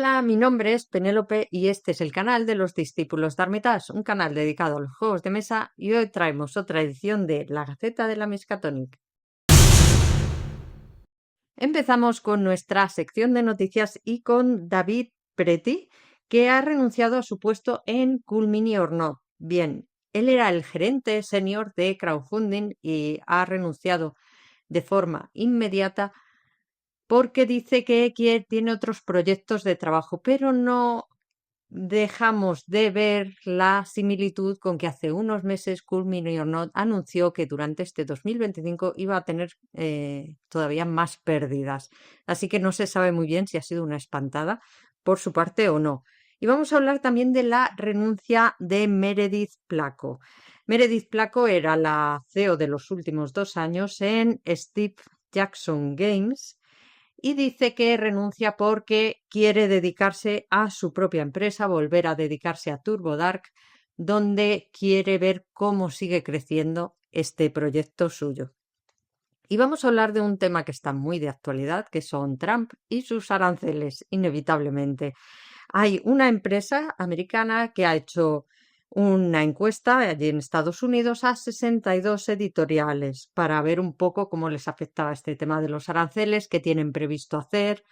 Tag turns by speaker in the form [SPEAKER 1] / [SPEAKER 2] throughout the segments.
[SPEAKER 1] Hola, mi nombre es Penélope y este es el canal de los discípulos de Armitage, un canal dedicado a los juegos de mesa, y hoy traemos otra edición de La Gaceta de la Miskatonic. Empezamos con nuestra sección de noticias y con David Preti, que ha renunciado a su puesto en Cool Mini or Not. Bien, él era el gerente senior de crowdfunding y ha renunciado de forma inmediata porque dice que tiene otros proyectos de trabajo, pero no dejamos de ver la similitud con que hace unos meses Cool Mini or Not anunció que durante este 2025 iba a tener todavía más pérdidas. Así que no se sabe muy bien si ha sido una espantada por su parte o no. Y vamos a hablar también de la renuncia de Meredith Placo. Meredith Placo era la CEO de los últimos 2 años en Steve Jackson Games, y dice que renuncia porque quiere dedicarse a su propia empresa, volver a dedicarse a TurboDark, donde quiere ver cómo sigue creciendo este proyecto suyo. Y vamos a hablar de un tema que está muy de actualidad, que son Trump y sus aranceles, inevitablemente. Hay una empresa americana que ha hecho una encuesta allí en Estados Unidos a 62 editoriales para ver un poco cómo les afectaba este tema de los aranceles, qué tienen previsto hacer,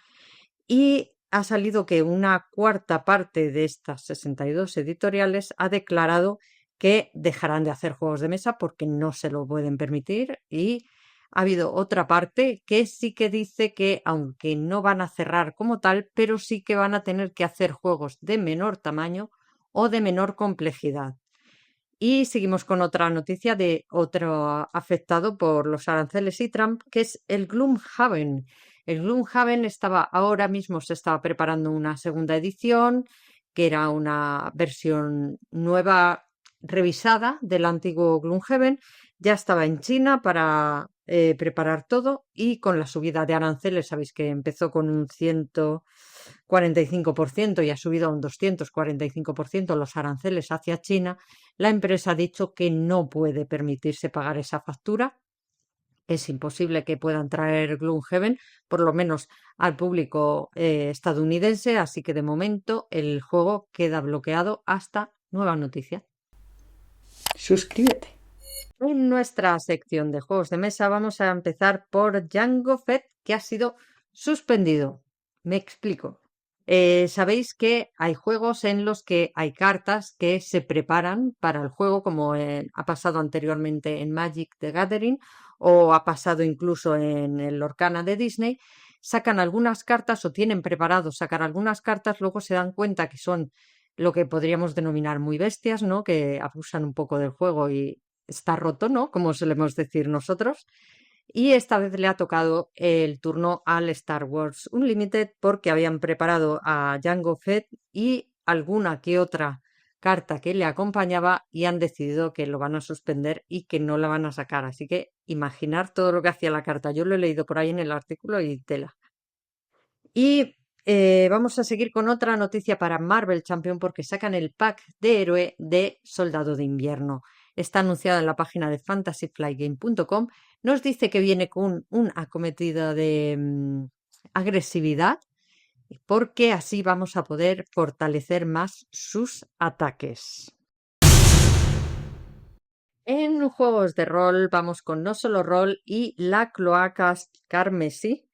[SPEAKER 1] y ha salido que una cuarta parte de estas 62 editoriales ha declarado que dejarán de hacer juegos de mesa porque no se lo pueden permitir, y ha habido otra parte que sí que dice que aunque no van a cerrar como tal, pero sí que van a tener que hacer juegos de menor tamaño o de menor complejidad. Y seguimos con otra noticia de otro afectado por los aranceles y Trump, que es el Gloomhaven. El Gloomhaven ahora mismo se estaba preparando una segunda edición, que era una versión nueva, revisada del antiguo Gloomhaven. Ya estaba en China para preparar todo, y con la subida de aranceles, sabéis que empezó con un 145% y ha subido a un 245% los aranceles hacia China. La empresa ha dicho que no puede permitirse pagar esa factura. Es imposible que puedan traer Gloomhaven, por lo menos al público estadounidense, así que de momento el juego queda bloqueado hasta nueva noticia. Suscríbete. En nuestra sección de juegos de mesa vamos a empezar por Jango Fett, que ha sido suspendido. Me explico. Sabéis que hay juegos en los que hay cartas que se preparan para el juego, como ha pasado anteriormente en Magic the Gathering o ha pasado incluso en el Lorcana de Disney. Sacan algunas cartas o tienen preparado sacar algunas cartas, luego se dan cuenta que son lo que podríamos denominar muy bestias, ¿no? Que abusan un poco del juego y está roto, ¿no? Como solemos decir nosotros. Y esta vez le ha tocado el turno al Star Wars Unlimited porque habían preparado a Jango Fett y alguna que otra carta que le acompañaba, y han decidido que lo van a suspender y que no la van a sacar. Así que imaginar todo lo que hacía la carta. Yo lo he leído por ahí en el artículo y tela. Y vamos a seguir con otra noticia para Marvel Champion, porque sacan el pack de héroe de Soldado de Invierno. Está anunciado en la página de fantasyflygame.com. Nos dice que viene con un acometido de agresividad, porque así vamos a poder fortalecer más sus ataques. En juegos de rol vamos con No Solo Rol y La Cloaca Carmesí,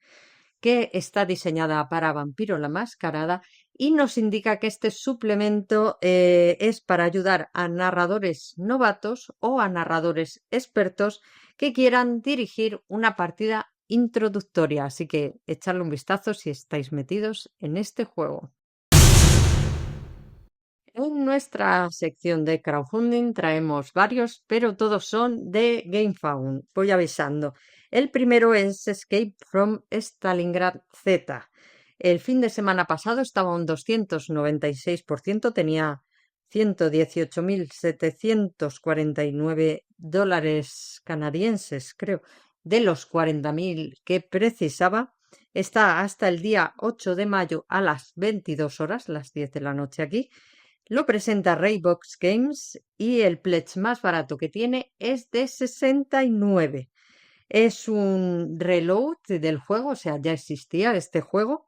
[SPEAKER 1] que está diseñada para Vampiro la Mascarada, y nos indica que este suplemento es para ayudar a narradores novatos o a narradores expertos que quieran dirigir una partida introductoria. Así que echarle un vistazo si estáis metidos en este juego. En nuestra sección de crowdfunding traemos varios, pero todos son de GameFound. Voy avisando. El primero es Escape from Stalingrad Z. El fin de semana pasado estaba un 296%, tenía 118.749 dólares canadienses, creo, de los 40.000 que precisaba. Está hasta el día 8 de mayo a las 22 horas, las 10 de la noche aquí. Lo presenta Raybox Games y el pledge más barato que tiene es de 69. Es un reload del juego, o sea, ya existía este juego,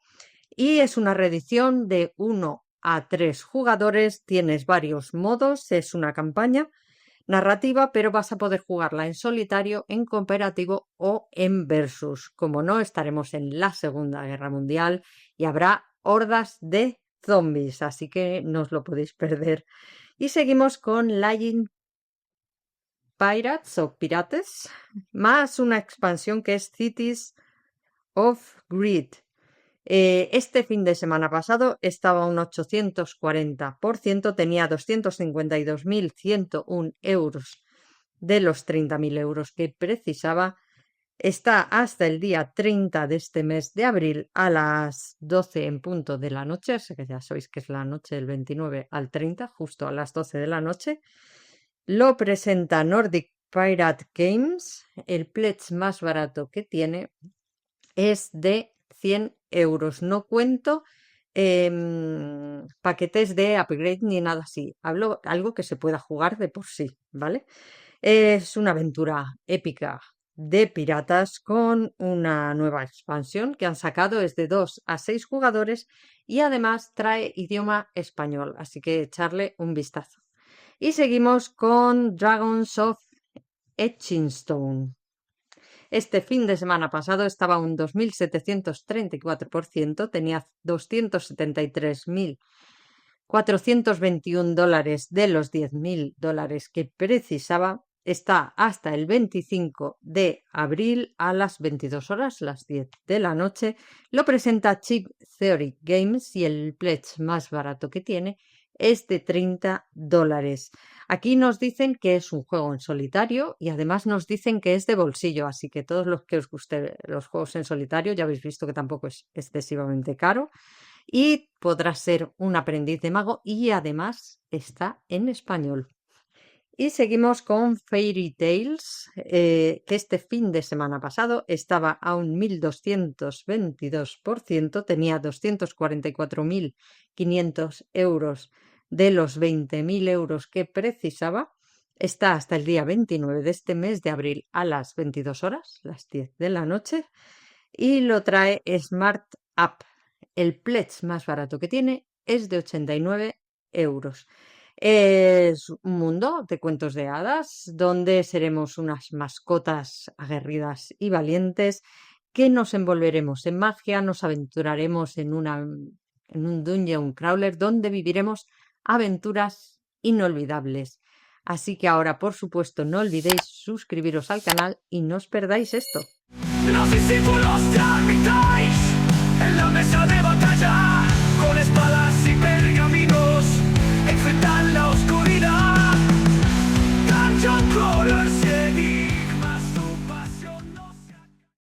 [SPEAKER 1] Y es una reedición de 1 a 3 jugadores, tienes varios modos, es una campaña narrativa, pero vas a poder jugarla en solitario, en cooperativo o en versus. Como no, estaremos en la Segunda Guerra Mundial y habrá hordas de zombies, así que no os lo podéis perder. Y seguimos con Lying Pirates o Pirates, más una expansión que es Cities of Greed. Este fin de semana pasado estaba un 840%, tenía 252.101 euros de los 30.000 euros que precisaba. Está hasta el día 30 de este mes de abril a las 12 en punto de la noche, así que ya sabéis que es la noche del 29 al 30, justo a las 12 de la noche. Lo presenta Nordic Pirate Games. El pledge más barato que tiene es de 100 euros. No cuento paquetes de upgrade ni nada así. Hablo algo que se pueda jugar de por sí, ¿vale? Es una aventura épica de piratas con una nueva expansión que han sacado, es de 2 a 6 jugadores y además trae idioma español, así que echarle un vistazo. Y seguimos con Dragons of Etchingstone. Este fin de semana pasado estaba un 2.734%, tenía 273.421 dólares de los 10.000 dólares que precisaba. Está hasta el 25 de abril a las 22 horas, las 10 de la noche. Lo presenta Chip Theory Games y el pledge más barato que tiene es de 30 dólares. Aquí nos dicen que es un juego en solitario y además nos dicen que es de bolsillo, así que todos los que os gusten los juegos en solitario ya habéis visto que tampoco es excesivamente caro y podrás ser un aprendiz de mago y además está en español. Y seguimos con Fairy Tales, que este fin de semana pasado estaba a un 1.222%, tenía 244.500 euros de los 20.000 euros que precisaba. Está hasta el día 29 de este mes de abril a las 22 horas, las 10 de la noche, y lo trae Smart App. El pledge más barato que tiene es de 89 euros. Es un mundo de cuentos de hadas donde seremos unas mascotas aguerridas y valientes que nos envolveremos en magia, nos aventuraremos en un dungeon crawler donde viviremos aventuras inolvidables. Así que ahora, por supuesto, no olvidéis suscribiros al canal y no os perdáis esto.
[SPEAKER 2] Los discípulos de Armitage en la mesa de